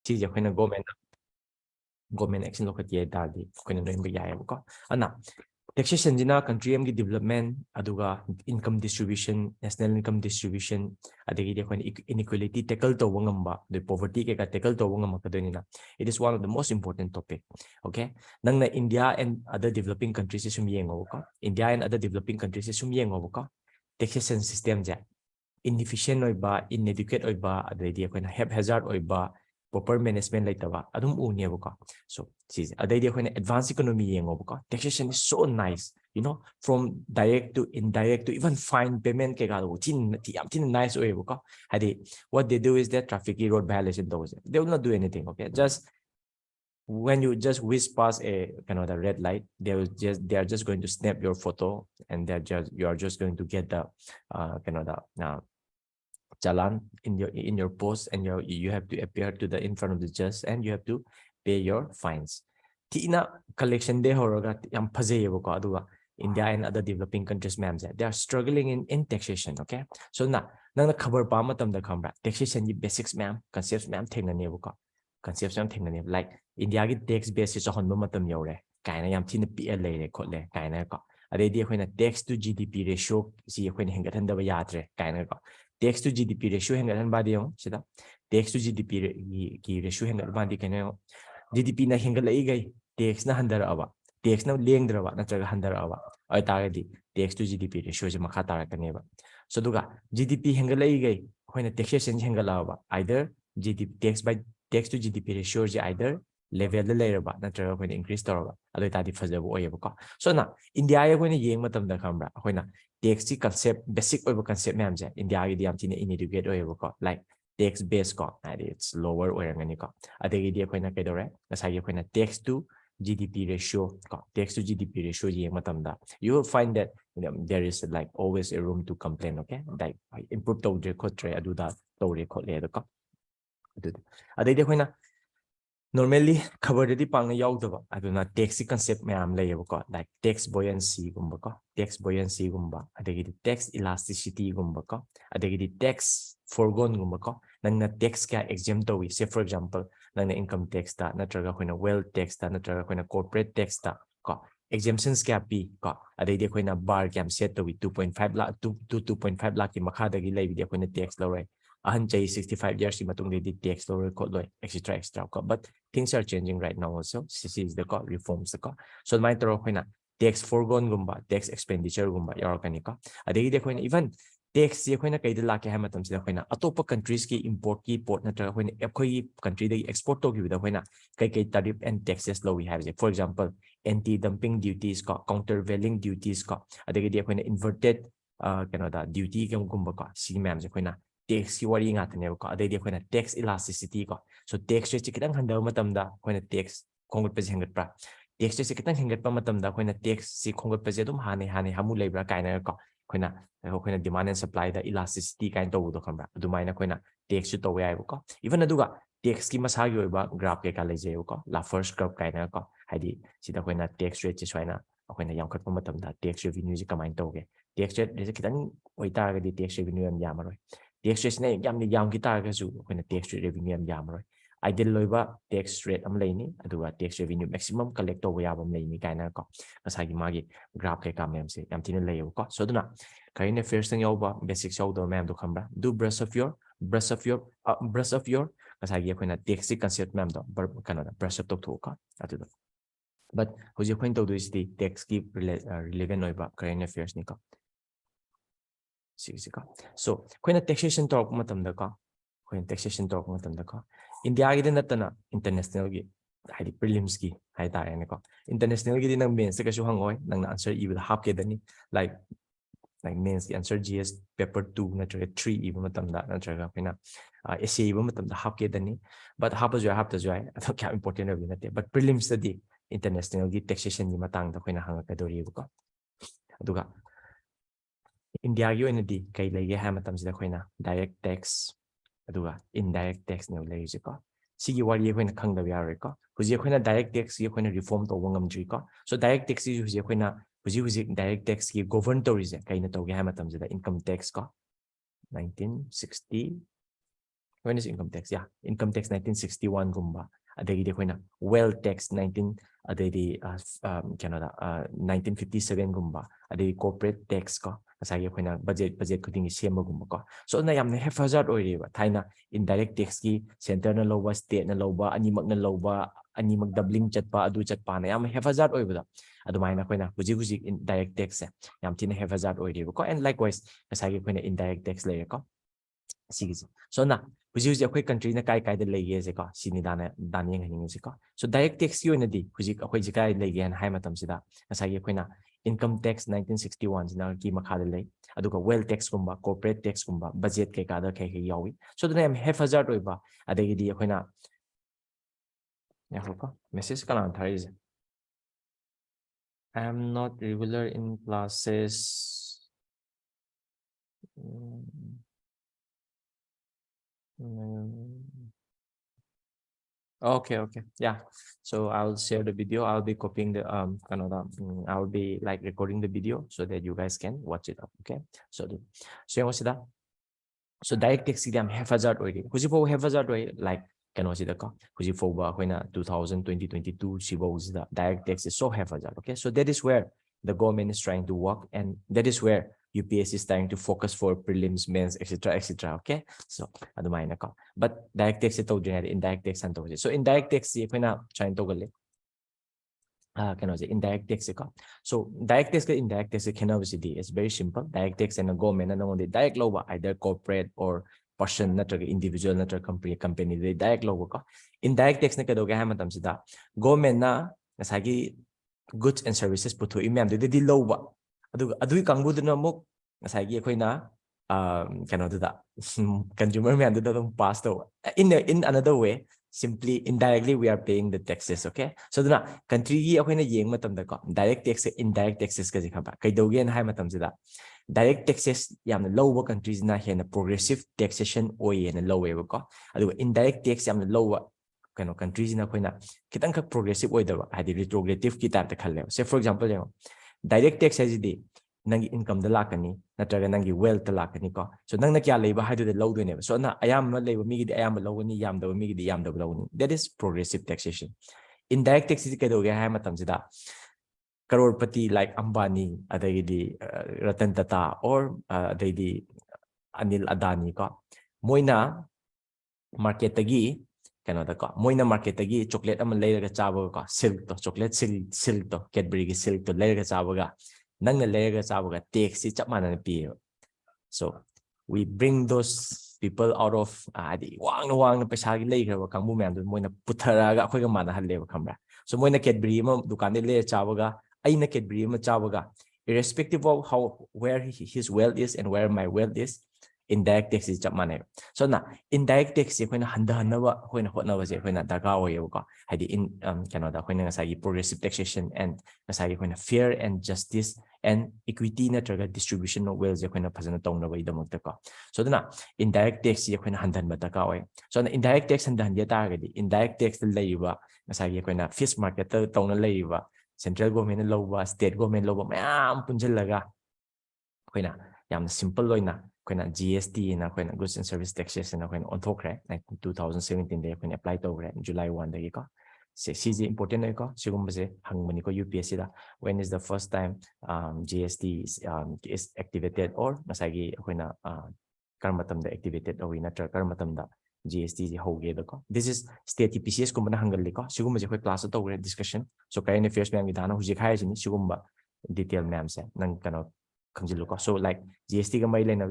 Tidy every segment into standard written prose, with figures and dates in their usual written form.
ꯁꯤꯁꯦ ꯑꯩꯈꯣꯏꯅ government action ꯂꯧꯈꯠꯀꯦ ꯍꯥꯏꯇꯥꯔꯗꯤ ꯑꯩꯈꯣꯏꯅ ꯂꯣꯏꯅꯕ ꯌꯥꯏꯑꯕꯀꯣ ꯑꯗꯨꯅ taxation ꯁꯤꯅ country ꯑꯃꯒꯤ development ꯑꯗꯨꯒ income distribution national income distribution ꯑꯗꯒꯤꯗꯤ ꯑꯩꯈꯣꯏꯅ inequality tackle ꯇꯧꯕ ꯉꯝꯕ ꯑꯗꯩ poverty ꯀꯩꯀꯥ tackle ꯇꯧꯕ ꯉꯝꯃꯛꯀꯗꯣꯏꯅꯤꯅ it is one of the most important topic okay ꯅꯪꯅ India and other developing countries ꯁꯨꯝ ꯌꯦꯡꯉꯣꯕꯀꯣ India and other developing countries ꯁꯨꯝ ꯌꯦꯡꯉꯣꯕꯀꯣ taxation system ꯁꯦ inefficient ꯑꯣꯏꯕ inadequate ꯑꯣꯏꯕ ꯑꯗꯩꯗꯤ ꯑꯩꯈꯣꯏꯅ haphazard ꯑꯣꯏꯕ proper management ꯂꯩꯇꯕ ꯑꯗꯨꯝ ꯎꯅꯦꯕꯀꯣ so ꯁꯤꯁꯦ ꯑꯗꯩꯗꯤ ꯑꯩꯈꯣꯏꯅ advanced economy ꯌꯦꯡꯉꯣꯕꯀꯣ taxation is so nice you know from direct to indirect to even fine payment kegado yam nice oyeboko hadi what they do is that traffic road violation those they will not do anything okay just when you just whiz past a kind of the red light they are just going to snap your photo and you are just going to get the kind of the challan in your post and you have to appear to the in front of the judge and you have to pay your fines tina collection de horoga yam phajeyeboko aduga India and other developing countries they are struggling in taxation okay so nang khabar pa matam da khambra taxation gi basics concepts thengnaneboko concepts thengnane like India gi tax base is honba matam yore kaina yam thina PL leire khotle kaina ko adedi khoina tax to GDP ratio si khoina hengathan da yadre kaina ko tax to GDP ratio hengathan ba de sida tax to GDP gi ratio hengat ba di kaina GDP na hengalai gai tax na handara aba tax na lengdraba natraga handara aba ai taradi tax to GDP ratio je makha tarakaneba so duga GDP hengalai gai hoina taxation hengalaba either GDP tax to GDP ratio je either level la leraba natraga hoina increase toraba adoi tadi fajaba oyeba so na India ya hoina yeng matam da khambra hoina tax ci concept basic oiba concept ma'am je India gi diam tina inadequate oyeba ko like tax base ko it's lower oyangani ko adegi di hoina kedore nasai hoina tax to GDP ratio tax to GDP ratio yeng matam da you will find that there is like always a room to complain okay like improve tawdre khotre aduda tawre khotle da ko adegi hoina normally cover the pang yaudaba aduna tax concept mayam layebo like tax buoyancy gumba adegi tax elasticity gumba adegi tax foregone gumba nangna tax ka exempt to say for example nangna income tax ta natraga hoina wealth tax ta natraga hoina corporate tax ta exemptions kya pi adegi hoina bar kam set to 2.5 lakh to 2.5 lakh ki makha dagi lay video hoina tax lawai ahan chai 65 years ki matung de tax lawai ko loy extra but things are changing right now also this is the reforms the so my toro hoina tax foregone gumba tax expenditure gumba yarakani ka adegi de hoina even tax ye hoina kaida lakhe ha matam sida hoina atopa countries ki import ki port na tara hoina ekhoi country de export to gi da hoina kai tariff and taxes law we have for example anti dumping duties ka countervailing duties ka adegi de hoina inverted da duty gumba ka si ma'am je hoina tax ki wari nga tane ko adegi de hoina tax elasticity ka so tax rate kitang handa matam da hoina tax khongot pe hengat pra tax rate kitang hengat pa matam da hoina tax si khongot pe dum hane hamu lebra kaina ko hoina demand and supply da elasticity kind to do khambra adumaina hoina tax su to yai ko even aduga tax ki masagi oiba graph ke ka leje ko la first graph kaina ko haidi sida hoina tax rate chi soina hoina yamkhat pa matam da tax revenue ji kamain to ge tax rate kitang oita ga di tax revenue yam yamaroi tax rate ne yam ki tar ga su hoina tax revenue yam yamaroi ideal loiba tax rate am leini aduga tax revenue maximum collect to ya bam leini kaina ko asagi magi graph ke ka mem se yam tin leyo ko so duna kaina first thing yoba basics yow do mem do khambra do brush of your asagi koina tax concept mem do kana brush up to ka atuda but hoji koin to do is the tax ki relevant oiba current affairs ni ka so koina taxation talk matam da ka koina taxation talk matam da ka India gi natana international gi haidi prelims gi hai tare ne ko international gi nang mains ka su hangoi nang answer e will hap ke dani like mains ki answer GS paper 2 natraga 3 e matam da natraga koina essay e matam da hap ke dani but hap jo ato kya important abi nate but prelims di international gi taxation ni matang da koina hanga ka dori ko aduga India gi oina di kai lege ha matam sida koina direct tax aduga indirect tax ne leje ko sigi wari koina khangda yare ko huji koina direct tax gi koina reform to wangam ji ko so direct tax gi huji koina huji direct tax gi govern to rije kaina to ge ha matam jida income tax ko 1960 when is income tax? Yeah, income tax 1961 gumba. Adagidi koina wealth tax 1957 gumba. Adagi corporate tax ko. Asagi koina budget kudingi siyama gumba ko. So na yamna haphazard oiriba. Thaina indirect tax ki center na loba, state na loba, animak na loba, animak doubling chatpa, adu chatpa na yam haphazard oiriba. Adumaina koina huji indirect tax yam tina haphazard oiriba ko. And likewise, asagi koina indirect tax layer ko. So na huji akwai country na kai da lege se ko sini dana yang haning se ko so direct tax yo na di huji akwai ji kai lege han hai matam sida asagi akwai na income tax 1961 sina ki makha da lei aduga wealth tax gumba corporate tax gumba budget kai ka da kai yawi so dana am haphazard oi ba adagi di akwai na ya ko message kana thari is I am not regular in classes. Okay, yeah. So I'll share the video. I'll be copying the I'll be like recording the video so that you guys can watch it up. Okay. So what's that? So direct tax exam haphazard already. Who's for haphazard already? Like can watch it ka? Who's for when 2022 is the direct tax is so haphazard. Okay. So that is where the government is trying to work, and that is where UPSC is trying to focus for prelims, mains, etc. Okay, so but direct tax ito indirect tax and so indirect tax if na trying to gali indirect tax so direct tax indirect tax is very simple. Direct tax and government na direct law either corporate or person natraga individual natraga company they direct law ko indirect tax na kadoga ha matam sida government na nasagi goods and services putho imam di law ba adui kangbu na mo nasagi akoy na consumer man pass in another way simply indirectly we are paying the taxes. Okay, so duna country gi akoy na yeng matam da ko direct tax indirect taxes ka jikha ba kay dogen hai matam sida direct taxes yam low countries na hena progressive taxation oy na low ko adu indirect tax yam low countries na akoy na kitang ka progressive oy da hadi retrogressive ki type ta khalle say for example direct tax has di nangi income da lakani natraga nangi wealth da lakani ko so nang na kya leiba haidu de low do ne so na ayam na leiba mi gi ayam low ni yam da mi gi yam da low ni that is progressive taxation. Indirect tax is ka do ga hai matam sida crorepati like Ambani adagi Ratan Tata or adagi Anil Adani ko moina market tagi moina market tagi chocolate am leiraga chaba ko silk to chocolate silk to Cadbury gi silk to leiraga chaba ga nang na leiraga chaba ga tax si chap mana pi so we bring those people out of adi wang na paisa gi leigra ba kangbu myam do moina puthara ga akhoi ga mana halle ba khambra so moina Cadbury ma dukan de le chaba ga aina Cadbury ma chaba ga irrespective of how where his wealth is and where my wealth is indirect tax is chap mana so na indirect tax ko na handa hanaba ko na hotna ba je ko na daga oyo ko hadi in Canada ko na ngasagi progressive taxation and ngasagi ko na fair and justice and equity na traga distribution of wealth ko na phasana tongna ba idamok ta ko so na indirect tax ko na handan ba ta ka oy so na indirect tax handan ya ta gadi indirect tax leiba ngasagi ko na fish market ta tongna leiba central government na loba state government loba mayam punjalaga ko na yam simple loina GST na goods and service taxes na on thokre like 2017 de apply to July 1 de ko CG important ko sigum se hangmani ko UPSC da when is the first time GST is activated or masagi koina karmatam da activated or na karmatam da GST hoge da ko this is state PCS ko mana hangal ko sigum se ko class to discussion so current affairs me ngidana huje khai jini sigum ba detail ma'am se nang so like GST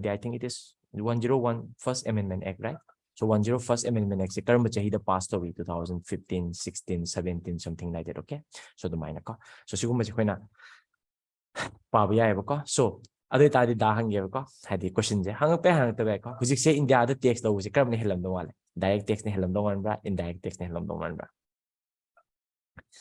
I think it is 101 First Amendment Act, right? So 101 First Amendment Act karma chahida passed away 2015, 16, 17, something like that. Okay. So the minor ko. So siguro koina pabiya ko. So ado tadi dahang ko. Hadi question je. Hang pe hang tabe ko. Hujik se India ada tax daw se karma ni helam do wale. Direct tax ni helam do wan bra, indirect tax ni helam do wan bra.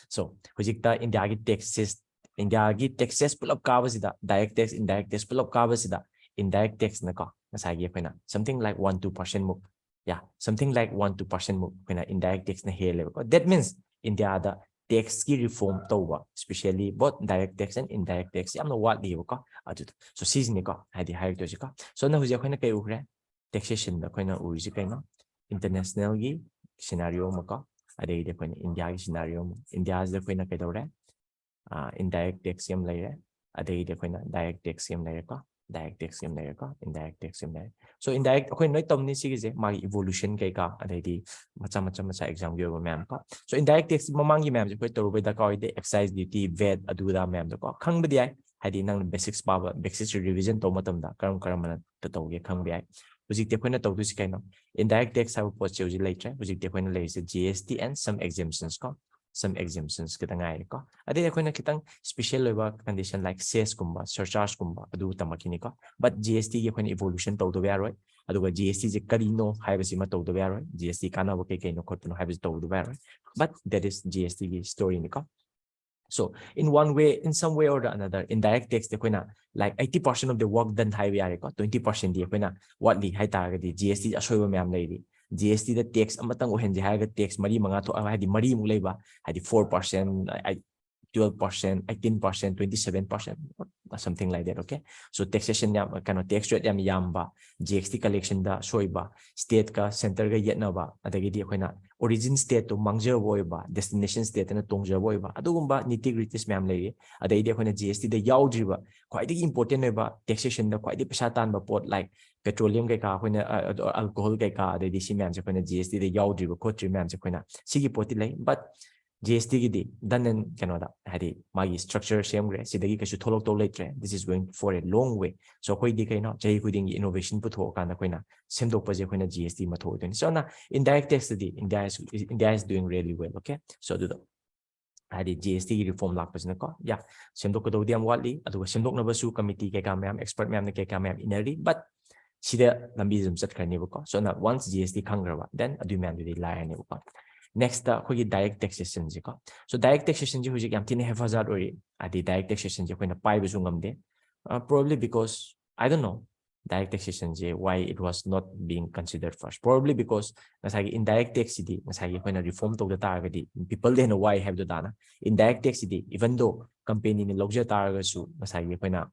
So hujik ta India gi taxes India gi taxes pull up kabasida direct tax indirect tax pull up kabasida indirect tax na ko nasagi ko na something like 1-2% move yeah something like 1-2% move ko na indirect tax na hele ko that means India da tax ki reform to especially both direct tax and indirect tax am no what libo ko adu so season ko hadi high to ko so na huja ko na kay ukre taxation da ko na uji kay no international gi scenario ma ko adai de koina India gi scenario India is the koina kaidore indirect tax yam laire adai de koina direct tax yam laire ko direct tax yam laire ko indirect tax yam laire so indirect koi noi tom ni sigi je ma evolution kai ka adai di macha exam gi over ma'am ko so indirect tax mamang gi ma'am je koi toru da ka ide excise duty VAT adu da ma'am ko khang bdi ai hadi nang basics power basics revision to matam da karam mana ta to ge khang bdi ai hujik te koina to du si kai no indirect tax have pot che uji later hujik te koina lai se GST and some exemptions ko some exemptions kita ngai ko ade koina kitang special loba condition like cess kumba surcharge kumba adu tamakini ko but GST ge koina evolution to do yaroi aduga GST je kari no haibasi ma to do yaroi GST kana bo ke no khotno haibasi to do yaroi but that is GST ge story ni ko so in one way in some way or another indirect tax de koina like 80% of the work done hai yare ko 20% di koina what li hai ta ga di GST asoiba myam lei di GST the tax amatang ohenje ha ga tax mari manga tho ha di mari mu leiba ha di 4% 12%, 18%, 27%, or something like that. Okay. So taxation yam kind of tax rate yam yamba, GST collection da soiba, state ka center ga yetna ba, adagi di koina origin state to mangja boy ba, destination state na tongja boy ba. Adugumba nitty gritties myam lay, adagi di koina GST da yaudri ba. Quite important ba taxation da quite pesa tan ba pot like petroleum kai ka koina alcohol kai ka adagi si myam se koina GST da yaudri ba kotri myam se koina sigi poti lay, but GST gidi danen kanoda hadi magi structure same gre sidagi kasu tholok to late this is going for a long way so koi di kaino jai kuding innovation putho kana koina semdok paje koina GST ma tho den so na indirect tax di India is doing really well okay so do hadi GST reform lak pasna ko ya semdok ko diam wali adu semdok na basu committee ke kam expert ma'am ne ke kam inari but sida lambi zum sat karni ko so na once GST khangraba then adu ma'am di lai ne ko next the direct taxation ji ko so direct taxation ji hujik yam tin have hazard ori adi direct taxation ji koina pai bu sungam de probably because I don't know direct taxation ji why it was not being considered first probably because nasagi indirect tax di nasagi koina reform to the tar di people they know why have the dana indirect tax di even though company ni logja tar ga su nasagi koina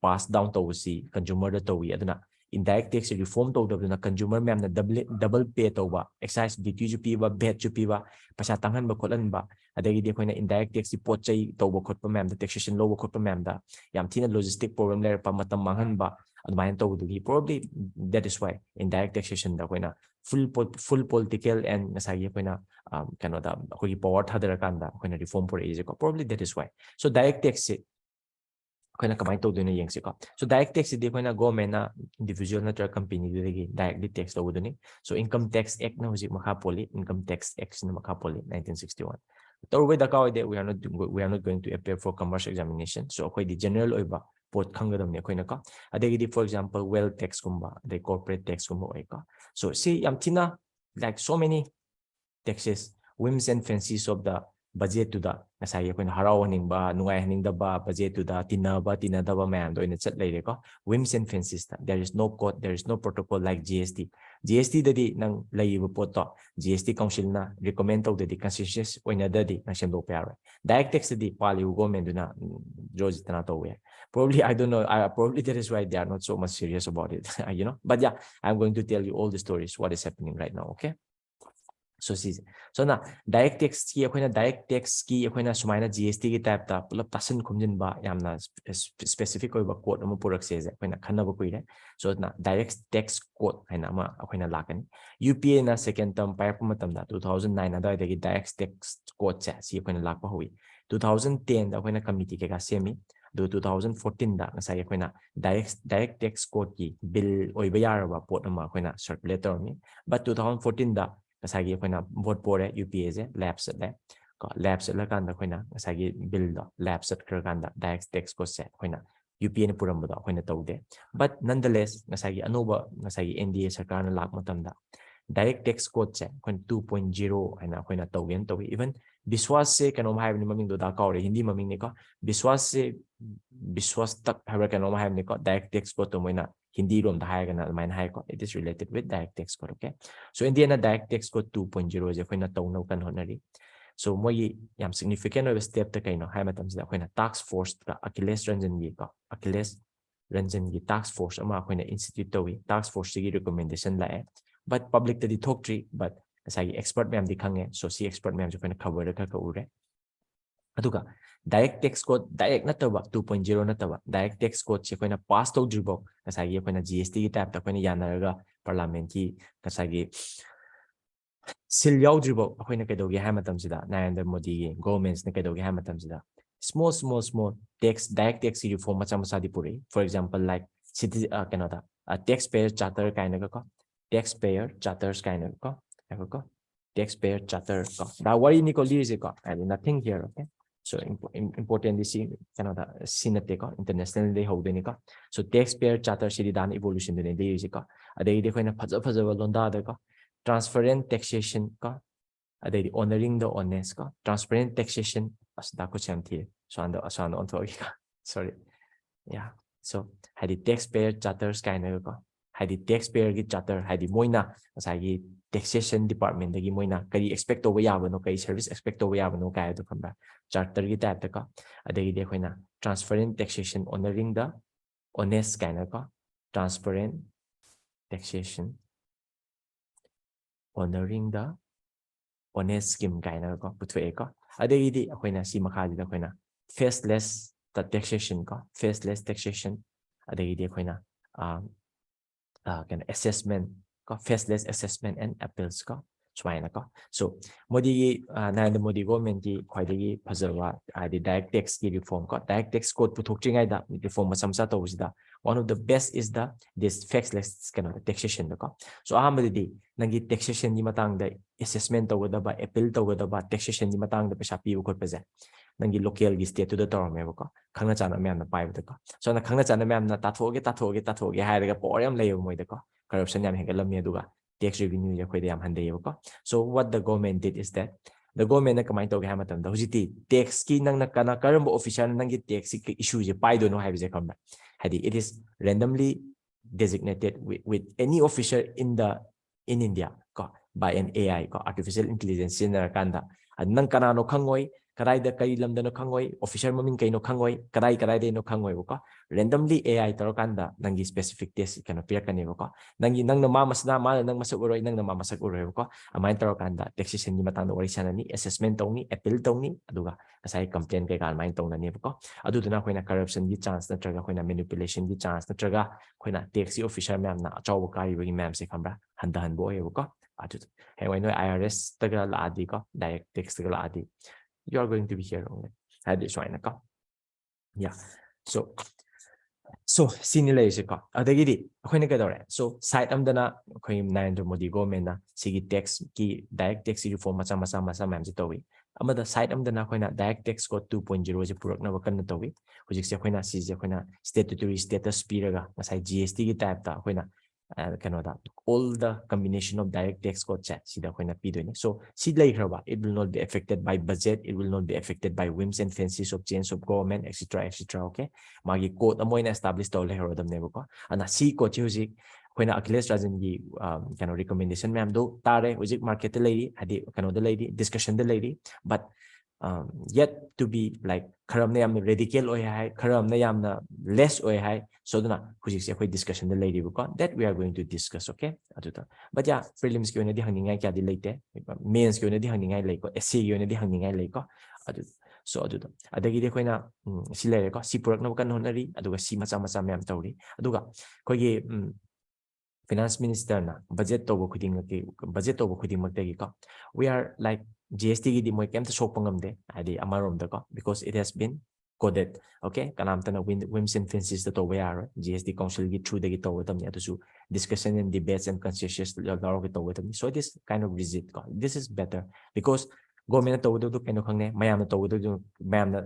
pass down to si consumer da to wi aduna indirect tax reform to the consumer ma'am na double pay to ba excise duty ju pi ba VAT ju pi ba pasa tanghan ba kholan ba adagi di koina indirect tax pot chai to ba khot pa ma'am da taxation law ba khot pa ma'am da yam thina logistic problem le pa matam manghan ba admain to du probably that is why indirect taxation da koina full political and nasagi koina kano da koi power thadara kanda koina reform for age ko probably that is why so direct tax koina kamai to du ne yeng se ko so direct tax di koina government na individual na company di directly tax to du ni so income tax act na hujik makha poli income tax act na makha poli 1961 to we da ka we are not going to appear for commercial examination so koi di general oiba pot khangadam ne koina ka adegi di for example wealth tax kumba the corporate tax kumba oi ka so see yam thina like so many taxes whims and fancies of the budget to the nasai koina harau haning ba nungai haning da ba budget to the tina da ba man do in chat lai ko whims and fancies there is no code there is no protocol like GST da di nang lai bu pot to GST council na recommend to the consensus oina da di na sem do pa direct tax di pali government do na joji tana to we probably I don't know probably that is why they are not so much serious about it you know but yeah I'm going to tell you all the stories what is happening right now okay so na direct tax ki akoina direct tax ki akoina sumaina GST ki type ta pulap tasin khumjin ba yamna specific oi ba code ama purak se je akoina khanna ba kuire so na direct tax code haina ma akoina lakani UPA na second term pai pa matam da 2009 ada de direct tax code cha si akoina lakpa hui 2010 da akoina committee ke ga semi do 2014 da ngasai akoina direct tax code ki bill oi ba yar ba pot ama akoina circulator mi but 2014 da ngasagi akoina vote pore UPA je labs le ko labs la kan da akoina ngasagi bill da labs kra kan da direct tax ko se akoina UPA ne puram da akoina tawde but nonetheless ngasagi anoba ngasagi NDA sarkar na lak matam da direct tax code che akoina 2.0 aina akoina tawgen tawi even biswas se kanom hai ni maming do da ka hindi maming ne ko biswas tak ha kanom hai ni ko direct tax code to moina Hindi rom da hai gana main hai ko it is related with direct tax code okay so India na direct tax code 2.0 je koina taw no kan honari so moi yam significant of step ta kaino hai matam da koina tax force ka Achilles Ranjan gi tax force ama koina institute tawi tax force gi recommendation la but public tadi talk tree but asagi expert ma'am di khange so si expert ma'am jo koina cover ka ure aduga direct tax code direct nataba 2.0 nataba direct tax code se koina pass to dribo asagi koina GST ki type ta koina yanaraga parliament ki asagi sil yaudribo akoina kedogi ha matamsida Narendra Modi gi governments ne kedogi ha matamsida small tax direct tax reform macha macha di puri for example like city kanada taxpayer charter kind of ko taxpayer charters kind of ko taxpayer charter ko da wari ni ko lise ko and nothing here okay so important this kanada sinate ko international day hold ni ko so taxpayer charter city dan evolution de lise ko adai de koina phaja londa de ko transparent taxation ko adai honoring the honest ko transparent taxation as da ko chamti so and on to sorry yeah so hadi taxpayer charters kind of ko hadi taxpayer gi charter hadi moina asagi taxation department dagi moina kari expect over yabano kari service expect over yabano kai do kamba charter gi type ka adagi de koina transparent taxation honoring the honest kind of ko transparent taxation honoring the honest scheme kind of ko putwe ko adagi di akoina si makadi da koina faceless taxation ko faceless taxation adagi di akoina kind of assessment ko faceless assessment and appeals ko swaina ko so Modi Narendra Modi government ki khwaidagi phajawa adi direct tax ki reform ko direct tax code puthok chingai da reform masamsa to usida one of the best is the this faceless kind of taxation ko so ahamadi nangi taxation ni matang da assessment to da ba appeal to da ba taxation ni matang da pesa pi ko pese nangi local gi state to the term ko khangna chana myam na pai da ko so na khangna chana myam na tathoge hairaga poryam layo moi da ko corruption yam hegalam me duga tax revenue ya khoi da yam hande ko so what the government did is that the government na kamai to ga matam da hujiti tax ki nang na kana karam official nangi tax ki issue je pai do no haibe je kamba hadi it is randomly designated with any official in India ko by an AI ko artificial intelligence sinara kanda nang kana no khangoi kadai da kai lamda no khangoi official mamin kai no khangoi kadai de no khangoi ko randomly AI tor kanda nangi specific test kana pia kani ko nangi nang na ma masna ma nang masak uroi nang na ma masak uroi ko amai tor kanda taxation ni matang no wari sanani assessment tongni appeal tongni aduga asai complaint kai kan main tongna ni ko aduduna koina corruption gi chance na traga koina manipulation gi chance na traga koina tax official ma'am na achaw kai wi ma'am se khambra handahan bo ko adu hey why no IRS taga la adi ko direct tax taga la adi you are going to be here only had this one ko yeah so sinilay se ko adagidi akoina ka dore so side amdana akoi Narendra Modi government na sigi tax ki direct tax reform macha ma'am se towi amada side amdana akoina direct tax code 2.0 je purak na wakan towi hujik se akoina si je akoina statutory status piraga ngasai GST ki type ta akoina Canada all the combination of direct tax code chat sida akoina pidoini so sidlay khaba it will not be affected by budget it will not be affected by whims and fancies of change of government etc okay magi code amoina establish to le herodam nebo ko ana si ko hujik akoina Akhilesh Rajan gi kind of recommendation ma'am do tare hujik market lady hadi kind of lady discussion the lady but yet to be like karam na yam radical oi hai karam na yam na less oi hai so duna hujik se khoi discussion the lady ko that we are going to discuss okay aduta but yeah prelims ki ona di hangningai kya di leite mains ki ona di hangningai lei ko SC ki ona di hangningai lei ko adu so aduta adagi de khoina si lei ko si purak na kan honari aduga si macha ma'am tawri aduga khoi gi finance minister na budget to bo khuding makte ko we are like GST gi di moi kem ta sok pangam de adi amarom da ko because it has been coded okay kanam ta na whims and fancies to we are GST council gi through the gi to tam ya to discussion and debates and consensus laro gi to tam so it is kind of rigid ko this is better because government to do kaino khangne mayam to do mayam na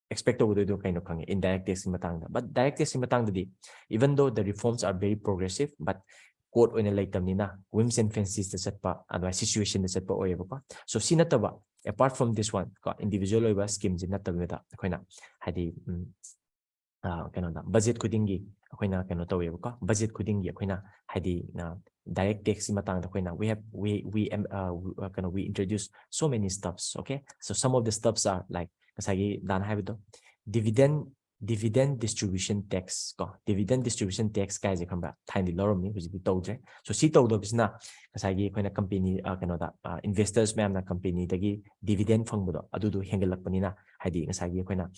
expect to do kaino khangne indirect tax matang da but direct tax matang di even though the reforms are very progressive but code oina leitamnina whims and fancies the setpa adwa situation the setpa oyeba ko so sinataba apart from this one ko individual oiba scheme ji natabeda akoina hadi kano da budget khudingi akoina kano taweba ko budget khudingi akoina hadi direct tax matang da akoina we introduce so many stuffs okay so some of the stuffs are like kasagi dan habido dividend dividend distribution tax ko dividend distribution tax kai je khamba thaindi lorom ni huji tawdre so si tawdo bisna kasai gi koina company kano da investors ma'am na company dagi dividend phangbodo adudu hengelak panina haidi kasai gi koina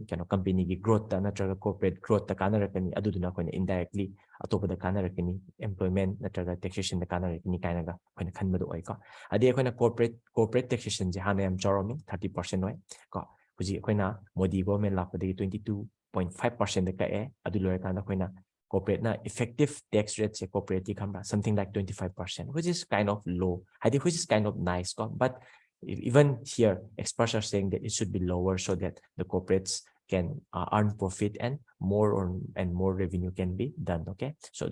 kano company gi growth ta natraga corporate growth ta kana rakani aduduna koina indirectly atopada kana rakani employment natraga taxation da kana rakani kaina ga koina khanbado oi ko adi koina corporate taxation je hana yam choromi 30% oi ko huji koina modi government lakpadagi 22.5% da kae adu loy kana koina corporate na effective tax rate se corporate ki khamba something like 25%, which is kind of low, which is kind of nice, but even here experts are saying that it should be lower so that the corporates can earn profit and more revenue can be done. Okay, so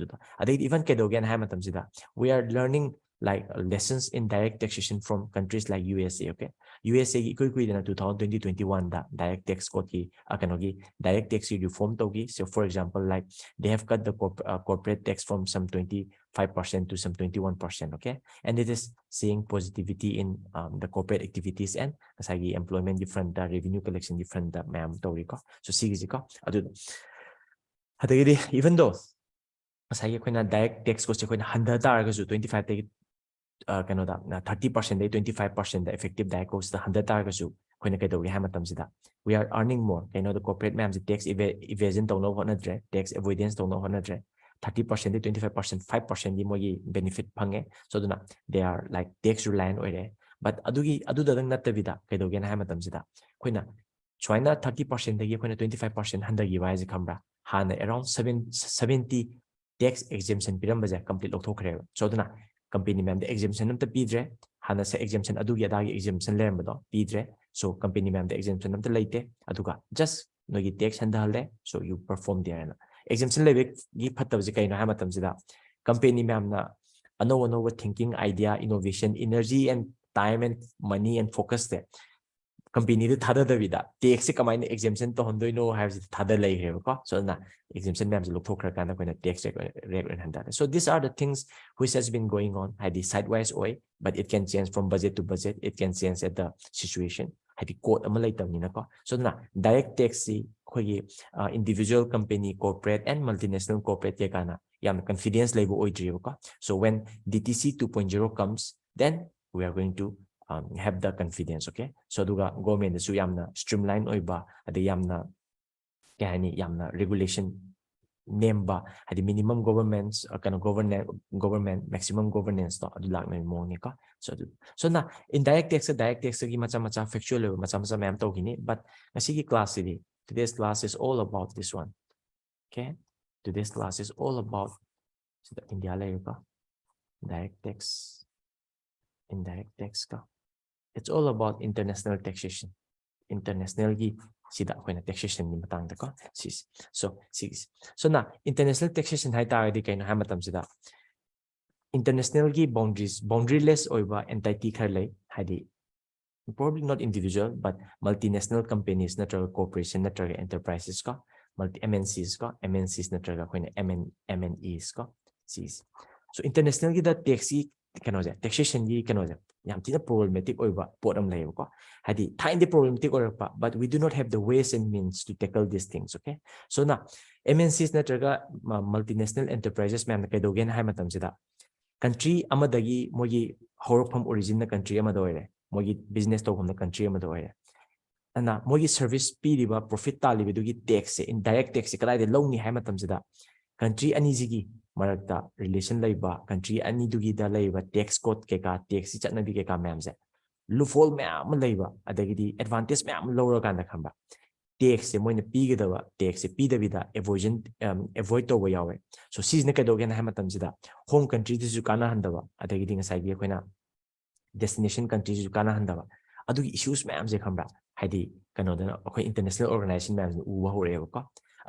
even we are learning like lessons in direct taxation from countries like USA. Okay, USA in 2021 da direct tax code ki direct tax reform togi. So for example, like they have cut the corporate tax from some 25% to some 21%. Okay, and it is seeing positivity in the corporate activities and employment different, revenue collection different, ma'am tori ko. So sige ko even though direct tax cost 25 30% 25% effective direct cost 100 we are earning more. The corporate ma'am tax evasion tax avoidance 30% 25% 5% di mogi benefit phange, so they are like tax reliant oire. But adudang natavida kaidogena hamatamsida koina China 30% dagi koina 25% handagi wise khambra hana around 70 tax exemption pirambaje complete lokthokre. So company ma'am the exemption namta pidre hana se exemption adugi adagi exemption lermado pidre, so company ma'am the exemption namta leite aduga just nogi tax handale, so you perform there. Exemption level gi phatabje kaino ha matamsida company ma'am na ano thinking, idea, innovation, energy and time and money and focus there company the thada the vida tax se kamai exemption to hondoi no have thada lay here ko, so na exemption ma'am look for kana koina tax rate and handa. So these are the things which has been going on hadi sidewise way, but it can change from budget to budget, it can change at the situation hadi code amalay tamnina ko. So na direct tax si khoi individual company, corporate and multinational corporate ke kana yam confidence level oidri ko. So when DTC 2.0 comes, then we are going to have the confidence. Okay, so duga government su yamna streamline oiba adi yamna kahani yamna regulation member hadi minimum governments kind of government maximum governance to adu lakna mo ni ka. So na indirect tax gi macha factual level macha ma'am to gini, but asigi class idi today's class is all about this one. Okay, today's class is all about India ka indirect tax ka. It's all about international taxation. International gi sida koina taxation ni matang da ko sis. So na international taxation hai ta di kaino ha matam sida international gi boundaryless oiba entity khar lai hadi probably not individual but multinational companies natraga corporation natraga enterprises ka multi MNCs natraga koina MNEs ka sis. So international gi da taxi taxation gi yam tina problematic oiba potam lay ko hadi thaindi problematic orpa, but we do not have the ways and means to tackle these things. Okay, so na MNCs natraga multinational enterprises ma'am kaidogen hai matam sida country amadagi mogi horpham origin na country amada oire mogi business to na country amada oire ana mogi service piriba profit talibi dugi tax indirect tax kadai de lowni hai matam sida country ani jigi marakta relation laiba country ani dugi da laiba tax code ke ka tax chatna bi ke ka ma'am se loophole ma'am laiba adagidi advantage ma'am lower kan da khamba tax se moina pigadawa tax se pidabida avoid to yawe. So season ka dogen ha matam sida home country su kana handawa adagidi ngasai bi koina destination countries ju kana handawa adugi issues ma'am je khamba hadi kano da akoi international organization ma'am u wa hore ko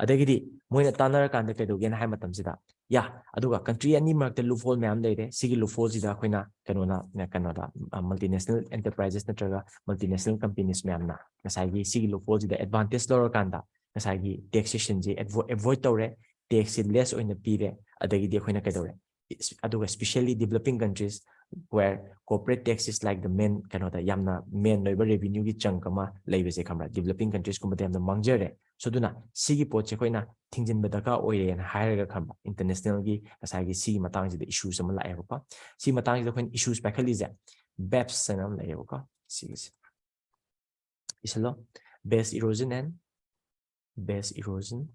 adagidi moina tanara kan da dogen ha matam sida ya aduga country ani markta loophole ma'am leire sigi loophole sida koina kano da multinational enterprises natraga multinational companies ma'am na ngasai gi sigi loophole sida advantage lor kan da ngasai gi taxation je avoid tore tax less oina pire adagidi koina kadore aduga especially developing countries where corporate tax is like the main kind of the yamna main labor revenue ki chunk ama labor se kamra developing countries kuma yamna mangjare so duna sigi pot che koina thingjin badaka oire and higher ga khamra international gi asai gi si matang ji issues ama la eba ko si matang ji koin issues pa khali ja BEPS sanam la eba ko si isalo base erosion and base erosion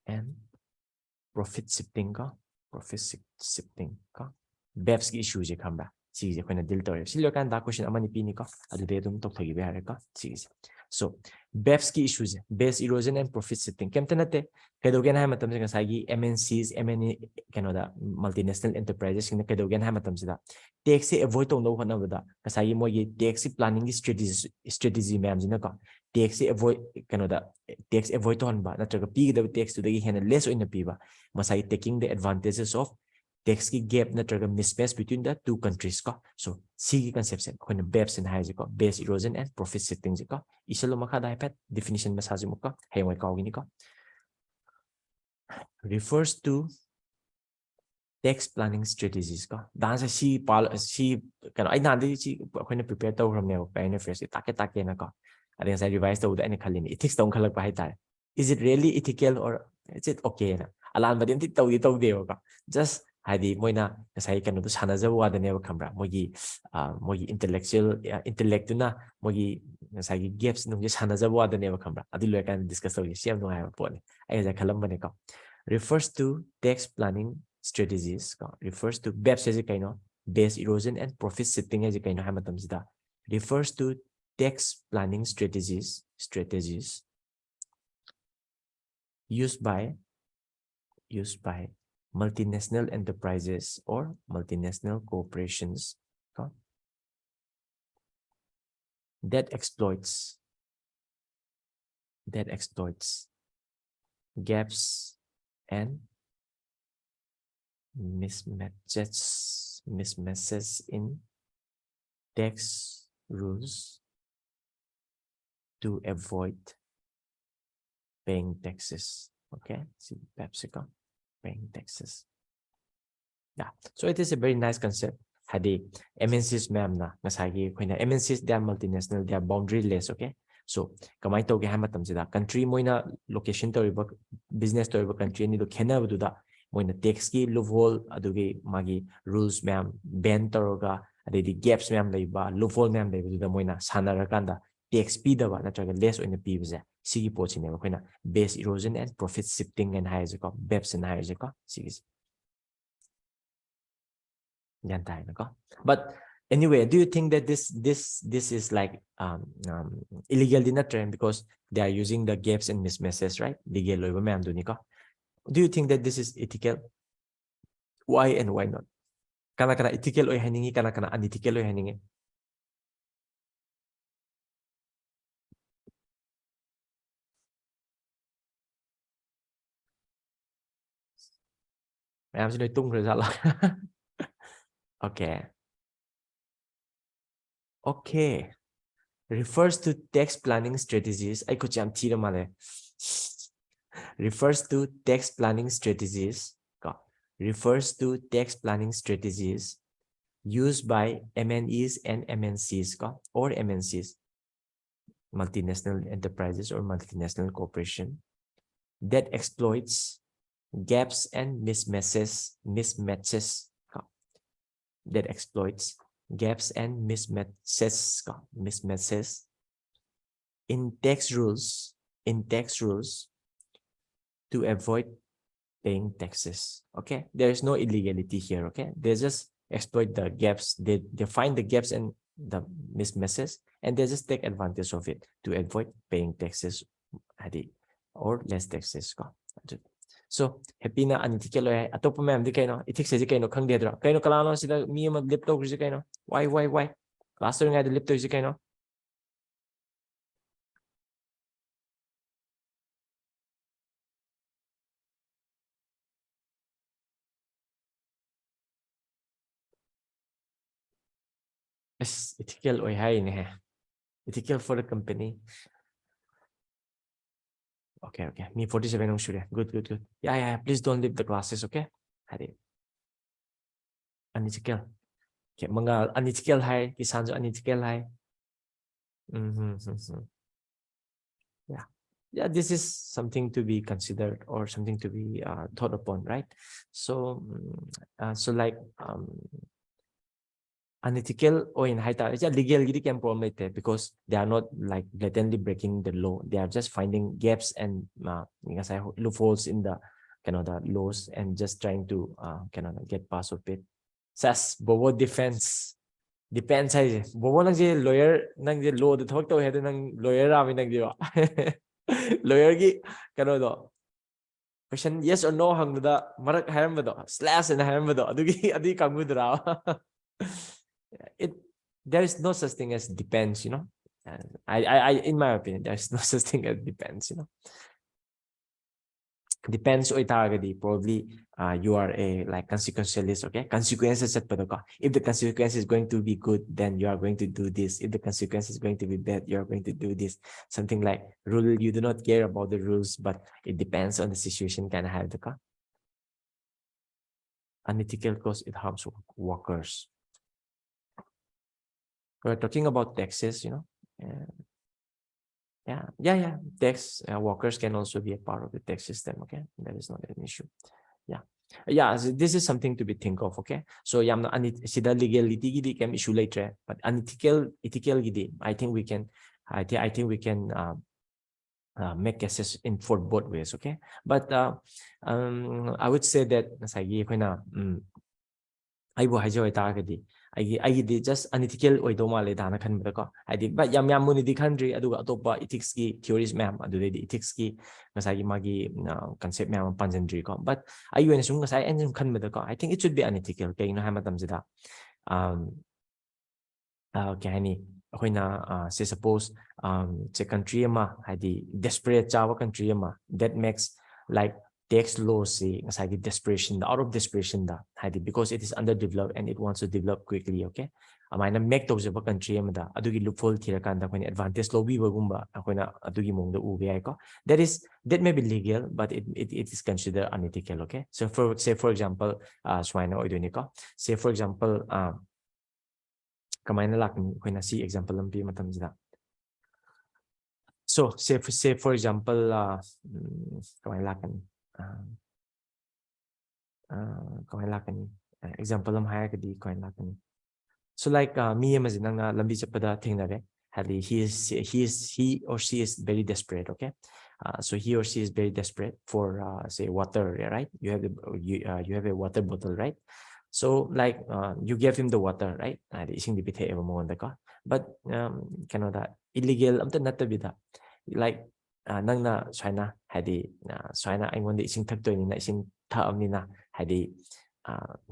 and profit shifting ka BEPS ki issue je khambra si je koina deal tore si lokan da question amani pini ko adu de dum tok thogi be hare ka si so BEPS ki issue je base erosion and profit shifting kemtanate kedogen ha matam se sai gi MNCs MNE kanoda multinational enterprises sing kedogen ha matam sida tax se avoid tong no hona bada sai gi mogi tax planning strategy ma'am jina ka tax se avoid kanoda tax avoid on ba natraga pi da tax to the hen less in pi ba masai taking the advantages of tax ki gap natraga mismatch between the two countries ka so si concept when BEPS and high ko base erosion and profit shifting ka isalo makha da pet definition message mo ka hey wai ka gini ka refers to tax planning strategies ka dan sa si kan ai nan di si when prepare to from ne pa first take na ka adin sa revise to da ni khalini ethics tong khalak pa hai ta is it really ethical or is it okay na alan badim ti to de ka just hadi moina sai kan to sana ja wa da ne khambra mogi intellectual intellect na mogi sai gi gaps nung je sana ja wa da ne khambra adi lo kan discuss to siam no ha po ne ai ja khalam bane ka refers to tax planning strategies refers to BEPS as a kind of base erosion and profit shifting as a kind of hamatam sida refers to tax planning strategies used by multinational enterprises or multinational corporations that exploits gaps and mismatches in tax rules to avoid paying taxes. Okay, see PepsiCo paying taxes. Yeah, so it is a very nice concept. Hadi MNCs ma'am na nasagi koina MNCs they are multinational, they are boundaryless. Okay, so kamai to ge hamatam sida country moina location to business to country ni do khena buda moina tax ki loophole adugi magi rules ma'am ban toroga adedi gaps ma'am leiba loophole ma'am leiba duda moina sanara kanda tax pi da ba natraga less oina pi bza sigi pochi ne koina base erosion and profit shifting and higher ko BEPS and higher ko sigi but anyway, do you think that this is like illegal dinner trend because they are using the gaps and mismatches, right? Legal over ma'am dunika. Do you think that this is ethical? Why and why not? Kana ethical oy haningi kana unethical oy haningi. Ma'am xin nói tung rồi ra là. Okay. Okay. Refers to tax planning strategies. I could jump tira male. Refers to tax planning strategies. Refers to tax planning strategies used by MNEs and MNCs or MNCs, multinational enterprises or multinational corporation that exploits gaps and mismatches that exploits gaps and mismatches in tax rules to avoid paying taxes. Okay, there is no illegality here. Okay, they just exploit the gaps, they find the gaps and the mismatches and they just take advantage of it to avoid paying taxes or less taxes. So happy na unethical ay atopa ma'am di kayo no ethics di kayo no kang dedra kayo no kalano sila mi mag lip to kayo no why last year nga di lip to kayo no yes ethical oy hay ne ethical for the company. Okay, me 47 ang sure. Good. Yeah, please don't leave the classes, okay? Hadi. unethical okay mga unethical hai kisan jo unethical hai yeah yeah this is something to be considered or something to be thought upon, right? So so like unethical or in high it's legal can problem because they are not like blatantly breaking the law, they are just finding gaps and loopholes in the the laws and just trying to get past of it. Sas bobo defense depends hai bobo nang je lawyer nang je law the thok to head nang lawyer rami nang je lawyer gi do question yes or no hang da marak haram do slash and haram do adu kangudra it there is no such thing as depends, I in my opinion there's no such thing as depends, depends probably you are a like consequentialist, okay? Consequences if the consequence is going to be good, then you are going to do this. If the consequence is going to be bad, you are going to do this. Something like rule, you do not care about the rules, but it depends on the situation kind of have the unethical because it harms workers. We're talking about taxes, yeah tax workers can also be a part of the tax system, okay? That is not an issue. Yeah so this is something to be think of, okay? So yamna sida legality gidi can issue later, but ethical gidi I think we can make cases in for both ways, okay? But I would say that nasagi koina I will hajo targeti I just unethical oido male dana khan ko I did but yam munidi country aduga atopa ethics ki theories ma'am adu ethics ki masagi magi concept ma'am panjandri ko but I when sung sai and khan ko I think it should be unethical kay no hamatam sida kaya ni ako'y say suppose sa country ama hadi desperate chawa country ama that makes like tax laws say ngasagi desperation out of desperation da hadi because it is underdeveloped and it wants to develop quickly, okay? Amana make those of a country ama da adugi loophole thirakanda ako'y advantage law bi bagumba ako'y na adugi mongda ube ay ko that may be legal but it is considered unethical, okay? So for example swine oido ni ko say for example kamay na laking ako'y na see example lang pi matam sida. So say for example kamay lakan example lang haya kadi kamay lakan. So like me nang lambi chapada thingnare hali he or she is very desperate, okay? So he or she is very desperate for say water, right? You have a water bottle, right? So like you gave him the water, right? But that illegal like nang na China hadi China I want the ising thak to ni na ising thaam ni na hadi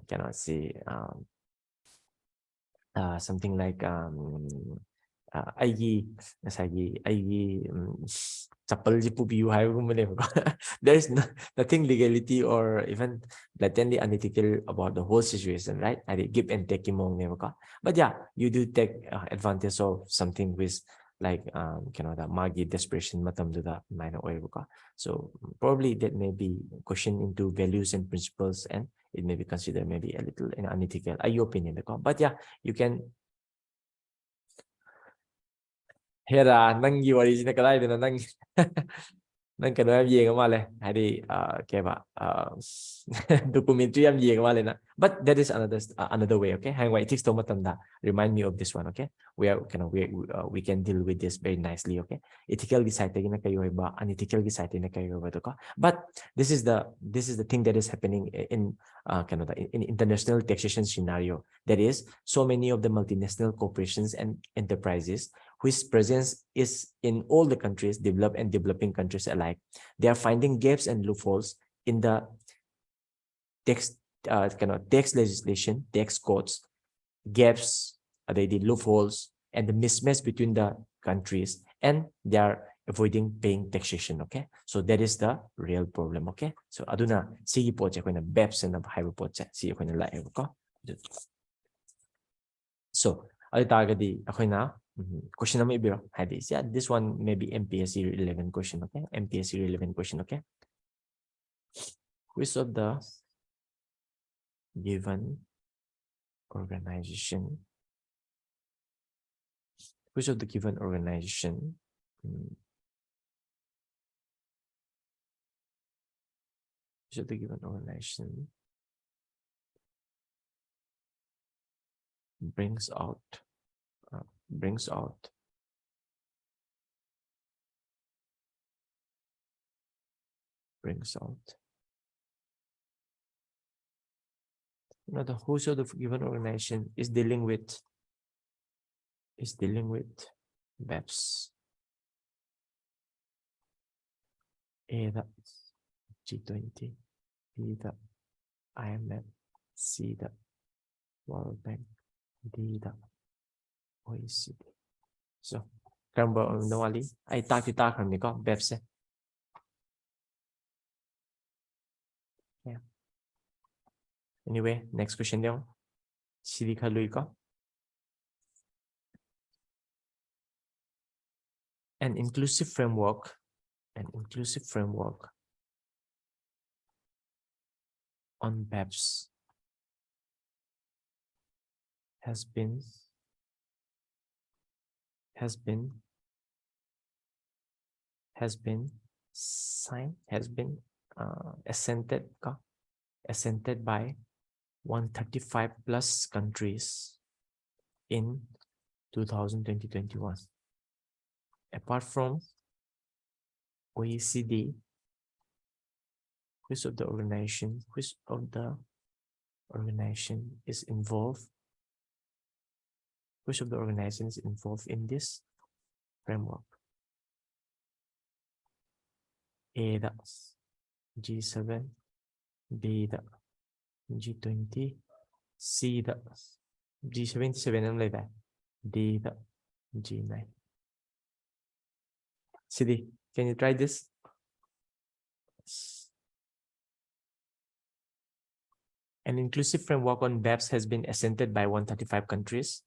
cannot see something like aigi chapal ji pubiyu there is nothing legality or even blatantly unethical about the whole situation, right? I give and take but yeah you do take advantage of something with like the magi desperation matam do that minor oil. So probably that may be questioned into values and principles and it may be considered maybe a little unethical. Your opinion, but yeah you can Hera nang wari sini kalai na nang nang kano am yeng male hadi keba documentary am yeng male na, but that is another way, okay? Hang wait takes tomatanda remind me of this one, okay? We can deal with this very nicely, okay? Ethical side na kayo ba unethical side na kayo ba to ka, but this is the thing that is happening in in international taxation scenario. That is so many of the multinational corporations and enterprises whose presence is in all the countries, developed and developing countries alike. They are finding gaps and loopholes in the tax legislation, tax codes, gaps, the loopholes, and the mismatch between the countries, and they are avoiding paying taxation, okay? So that is the real problem, okay? So aduna sige po check na BEPS and high po check sige ko na live ko. So ay tagadi ako na question naman ibiro hadis. Yeah, this one maybe MPSC relevant question, okay? MPSC relevant question, okay? Which of the given organization, which of the given organization which of the given organization brings out the whose of the given organization is dealing with BEPS. A the G20, B the IMF, C the World Bank, D the OECD. So, karamba no wali ay taki takam ni ko BEPS. Yeah. Anyway, next question daw. Sidi khalui ko. An inclusive framework on BEPS has been assented by 135 plus countries in 2021. Apart from OECD, which of the organization is involved in this framework? A the G7, B the G20, C the G77 and like that, D the G9. Sidi, can you try this? An inclusive framework on BEPS has been assented by 135 countries.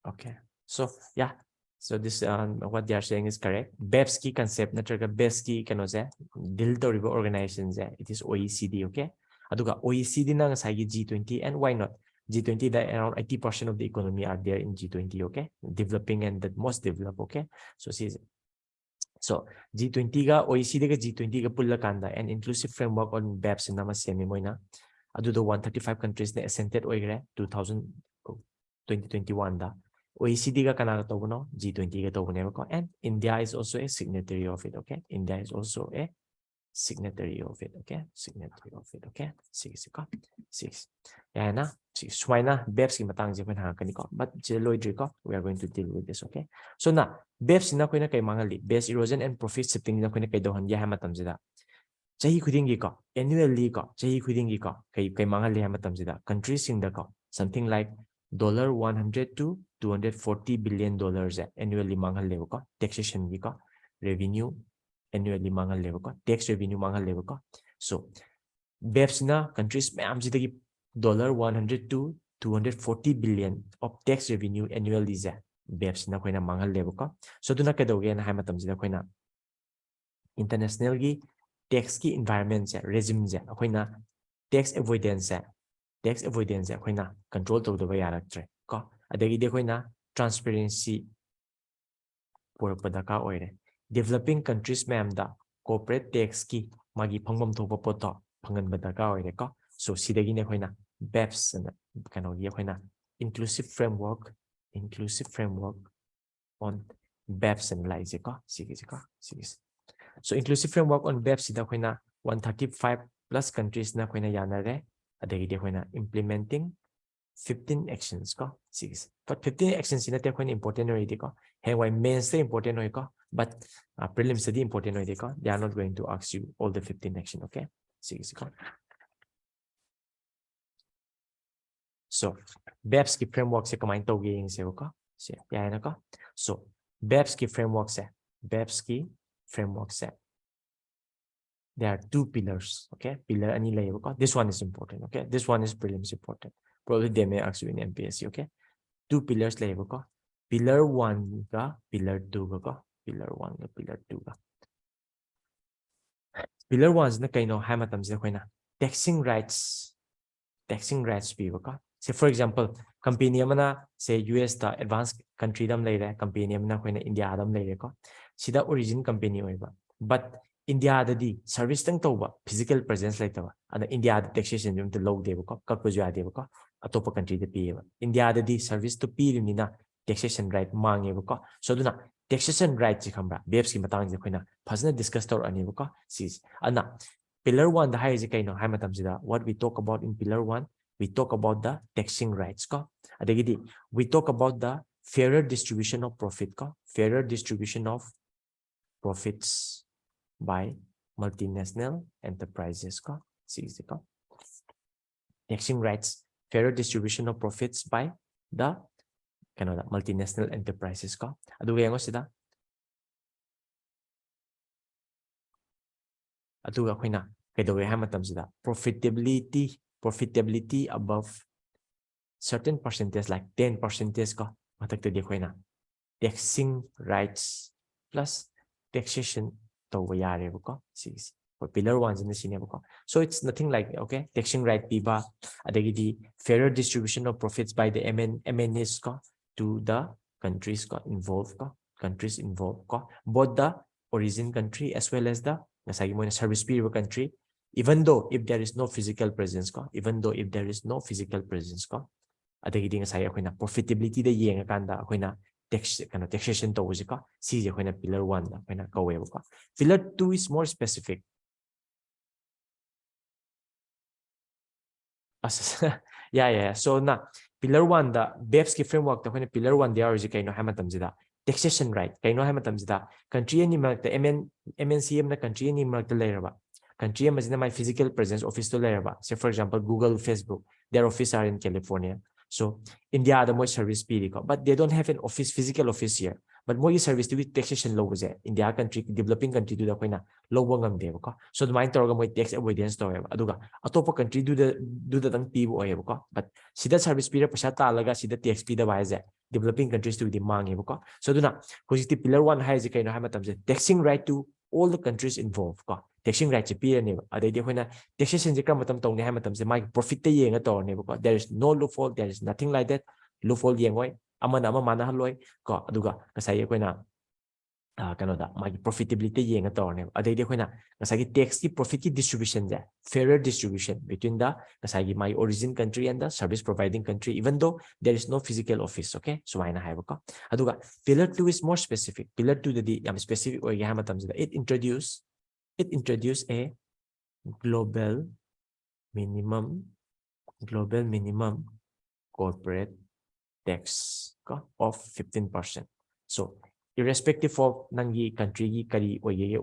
Okay, so yeah, so this what they are saying is correct. BEPS key concept natraga BEPS key kano se deal to organizations it is OECD. Okay, aduga OECD na ngasai G20, and why not? G20 that around 80% of the economy are there in G20. Okay, developing and the most developed. Okay, so so G20 ga OECD ga G20 ga pulla kanda and inclusive framework on BEPS na mas semi moina adu the 135 countries na assented oigre 2021 da OECD ga kana ga tobuno G20 ga tobune ko, and India is also a signatory of it. Okay, India is also a signatory of it. Okay, okay, 6 yeah na 6 why na BEPS ki matang je ko ko, but we are going to deal with this. Okay, so na BEPS na ko na kay mangali base erosion and profit shifting na ko na kay dohan ya matam jida chahi khudingi ko annually ko chahi khudingi ko kay mangali ha matam jida countries sing da ko something like $100 to $240 billion annually mangal level ko taxation gi ko revenue annually mangal level ko tax revenue mangal level ko. So BEPS na countries ma'am jida gi $100 to $240 billion of tax revenue annually za BEPS na koina mangal level ko. So duna ka doge na ha matam jida koina international gi tax ki environment za regime za koina tax avoidance koina control to the way araktre ko adagi de koina transparency por padaka oire developing countries ma'am da corporate tax ki magi phangom thopa poto phangan badaka oire ko. So sidagi ne koina BEPS na kano gi koina inclusive framework on BEPS and like ko sigis. So inclusive framework on BEPS da koina 135 plus countries na koina yanare adagi de koina implementing 15 actions ko 6 but 15 actions in a koina important already ko hey why mains important hoy ko, but prelims is important already ko. They are not going to ask you all the 15 action. Okay, 6 ko. So BEPS ki framework se kamain to gi se ko se ya na ko. So BEPS ki framework se there are two pillars. Okay, pillar ani layer ko. This one is important. Okay, this one is prelims important. Probably they may ask you in MPSC. Okay, two pillars layer ko. Pillar 1 ka pillar 2 ka pillar 1 ka pillar 2 ka. Pillar 1 is na kaino ha matam se koina taxing rights taxing rights piba ka. Say for example, company amana say US ta advanced country dam leire, company amana koina India dam leire ko. Sida origin company oiba. But India di service tang tawba physical presence like tawa. And India taxation jum to low deba ko, kakpaju adeba ko, atopa country de piba. India di service to pi nina taxation right mangeba ko. So duna taxation right ji khambra. Babes ki matang ji koina phasna discuss tor aneba ko. Sis. Ana Pillar 1 the high kaino hai matam sida what we talk about in pillar 1 we talk about the taxing rights ko adagidi we talk about the fairer distribution of profit ko fairer distribution of profits by multinational enterprises ko ko taxing rights fairer distribution of profits by the multinational enterprises ko aduga yango sida aduga koina kaidawe ha matam sida profitability above certain percentage like 10% ko matak de koina taxing rights plus taxation to yare ko for pillar 1 in the senior ko so it's nothing like okay taxing right piba adagidi fairer distribution of profits by the MNs ko to the countries ko involved ko both the origin country as well as the service period country even though if there is no physical presence ko adagidi ngasai akoina profitability da yenga kanda akoina taxation to ko si je akoina pillar 1 da akoina kawe ko pillar 2 is more specific yeah so na pillar 1 da BEPS ki framework da akoina pillar 1 dia origi kaino hamatam jida taxation right kaino hamatam jida country ani mark da MNCM na country ani mark da leiraba country amazina my physical presence office to leiraba say for example Google, Facebook, their office are in California. So India the more service period, but they don't have an office, physical office here. But more service to taxation low was India country, developing country do the coina low bangam deva. So the mind torga my tax avoidance to aduga. Atopa country do the tang pivo or but see that service period pasata alaga see the tax speed wise developing countries to the mang evoca. So do not because the pillar 1 has a kind of hamatam taxing right to all the countries involved. Taxing right to peer neighbor. Are they when taxation matam tong hamatam my profit the yang at all neighbor. There is no loophole, there is nothing like that. Loophole yang way. Amana mana halloy ko aduga kasaya ko na kanoda magi profitability yenga torne adai ko na kasagi tax ki profit ki distribution ja fairer distribution between the kasagi my origin country and the service providing country even though there is no physical office okay so I na have ko aduga pillar 2 is more specific pillar 2 the am specific or ya matam it introduce a global minimum corporate tax of 15%. So irrespective of nangi country gi kari oye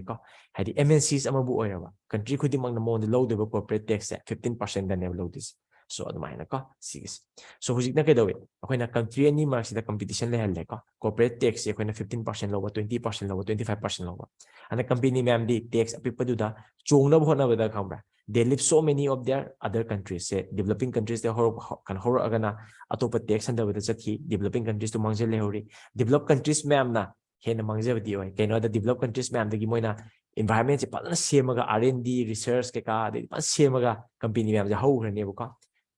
ko hadi MNCs amabu oyaba country khudi mang na mon low the corporate tax 15% da never low this so admina ko sigis so hujik na kedawe akoina country ani mark sida competition le halle ko corporate tax akoina 15% low 20% low 25% low ana company ma'am di tax apipadu da chungna bhona bada khambra they live so many of their other countries say developing countries they kan hor agana atopa tax and the chakhi developing countries to mangje lehori developed countries ma'am na hena mangje badi oi kaino the developed countries ma'am dagi moina environment se palana semaga R&D research ke ka de pas semaga company ma'am ja ho hrane bu ka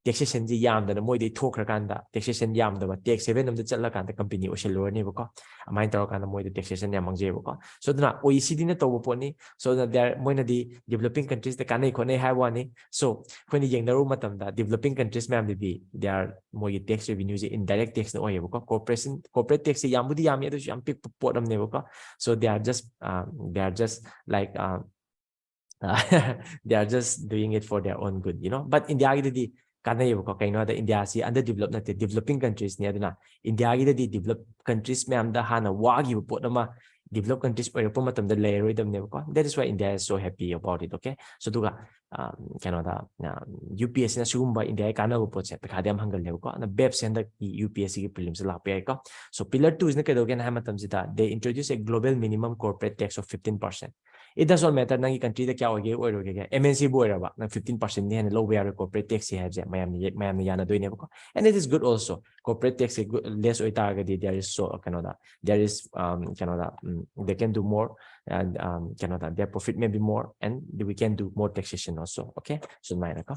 taxation ji yam da moi de thokra kanda taxation yam da tax 7 am da chatla kanda company oselo ne bu ka amai tar kanda moi de taxation yam mangje bu ka so na OECD na to bu ni so that there moina di developing countries the kanai khone ha wani so when yeng na ru matam da developing countries ma'am di they are moi tax revenues indirect tax na oi bu ka corporate tax yam bu di yam ya yam pick pot am ne bu ka so they are just like they are just doing it for their own good but in the kanay ko kaino da India si underdeveloped na developing countries ni aduna India gi da developed countries me am da hana wagi po na developed countries po po matam da layer them ne ko that is why India is so happy about it okay so duga kaino da UPSC na sugumba India kana po che ka dem hangal le ko na BEP sen da UPSC ki prelims la pe ko so pillar 2 is na kedo gen ha matam jita they introduce a global minimum corporate tax of 15%. It does not matter nangi country da kya hoge oiroge MNC boiraba na 15% ni low where corporate tax have mayam yana doine ko and it is good also corporate tax less oitaga there is so Canada there is Canada they can do more and Canada their profit may be more and we can do more taxation also okay so mine ko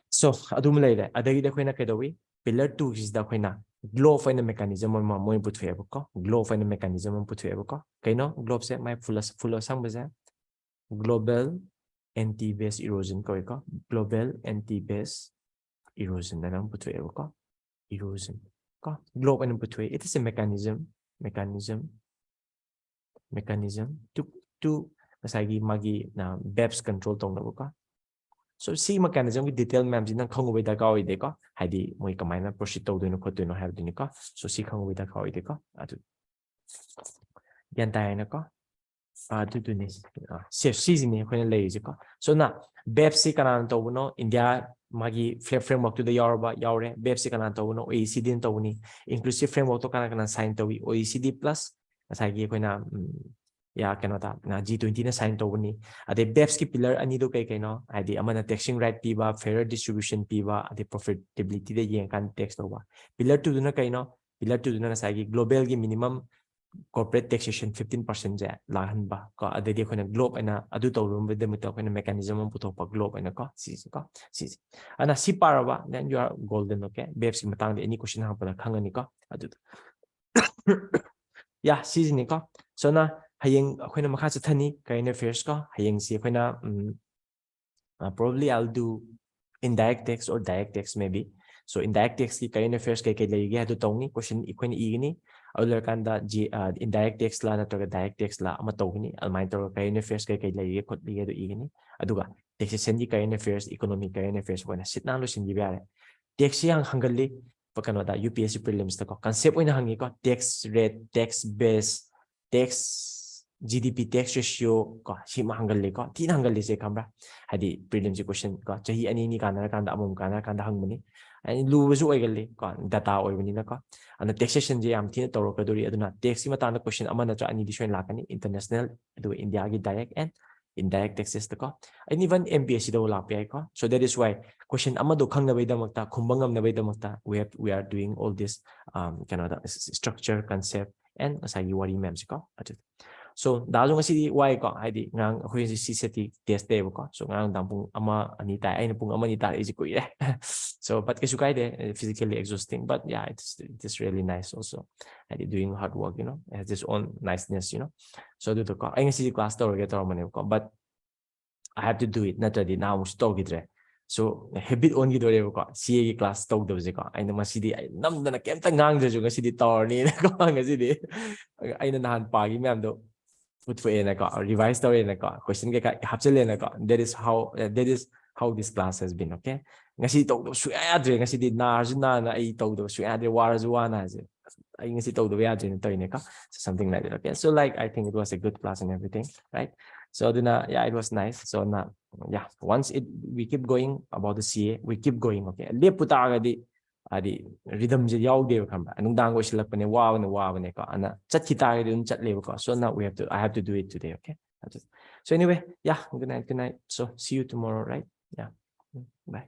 So adum leire adagi da khoina kedawi pillar 2 is da khoina globe and mechanism ma moi puthe ko globe and mechanism puthe ko kaino globe se mai full sang baza global anti-base erosion ko global anti-base erosion na nam puthe ko erosion ko globe and puthe it is a mechanism to masagi magi na BEPS control tong na ko. So see mechanism with detail ma'am jin khong we da ka oi de ko haidi moi kamai na proceed to do no ko to no have din ko so see khong we da ka oi de ko adu yan tai na ko adu tu ni se season ni khone lei ji ko so na BEPS kanan to no India magi framework to the yaurba yaure BEPS kanan to no OECD to ni inclusive framework to kana sign to OECD plus asagi khona ya kanota na G20 na sign to ni ade BEPS ki pillar ani do kai kai no adi amana taxing right piba fairer distribution piba ade profitability de yeng kan tax to ba pillar 2 na kai no pillar 2 na sagi global gi minimum corporate taxation 15% ja la han ba ko ade di khona globe ana adu to rum with the khona mechanism puto pa globe ana ko si ana si paraba then you are golden okay BEPS ki matang de any question ha pa khangani ko adu ya season ko so na hayeng akhona makha chathani current affairs ko hayeng si akhona probably I'll do indirect tax or direct tax maybe so indirect tax ki current affairs kai legi hadu tongni question ikhona igini aular kanda indirect tax la natraga direct tax la ama togini almai tor current affairs kai legi khot legi do igini aduga taxation ki current affairs economic current affairs kona sitna lo singi bare tax yang hangali pakano da UPSC prelims ta ko concept oina hangi ko tax rate tax base tax GDP tax ratio ko sima hangali ko tin hangali se kambra hadi prelims question ko chahi ani ni kana kanda amum kana kanda hangmani ani lu basu oigali ko data oibani na ko ana taxation je am tin toro ka dori aduna tax si mata na question amana cha ani dishon lakani international do India gi direct and indirect taxes to ko and even MPSC do la pi ko so that is why question amado khang na baida makta khumbangam na baida makta we are doing all this kind of structure concept and asagi wari mem ko so dalung asi why ko haidi ngang akoi si seti test de ko so ngang dang pung ama ani ta ai na pung ama ni ta is ko ire so but kesu kai de physically exhausting but yeah it's really nice also haidi doing hard work it has its own niceness so do to ko ai ngasi class to get to mane ko but I have to do it naturally now stop gidre so habit on gidore ko CA class to do je ko ai na masidi ai namdana kemta ngang je ngasi di tor ni ko ngasi di ai na nahan pagi ma'am do put for in revise story in question ke hapchale that is how this class has been okay ngasi to do su adre ngasi di na na ai to do su adre war ju wana je ai ngasi to do ya je to in something like that okay so like I think it was a good class and everything right so dina yeah it was nice so na yeah once we keep going about the CA we keep going okay le puta ga di adi rhythm je yaude khamba anungdang go silakpane wabane ko ana chatki tare dun chatle ko so now I have to do it today okay so anyway yeah good night so see you tomorrow right yeah bye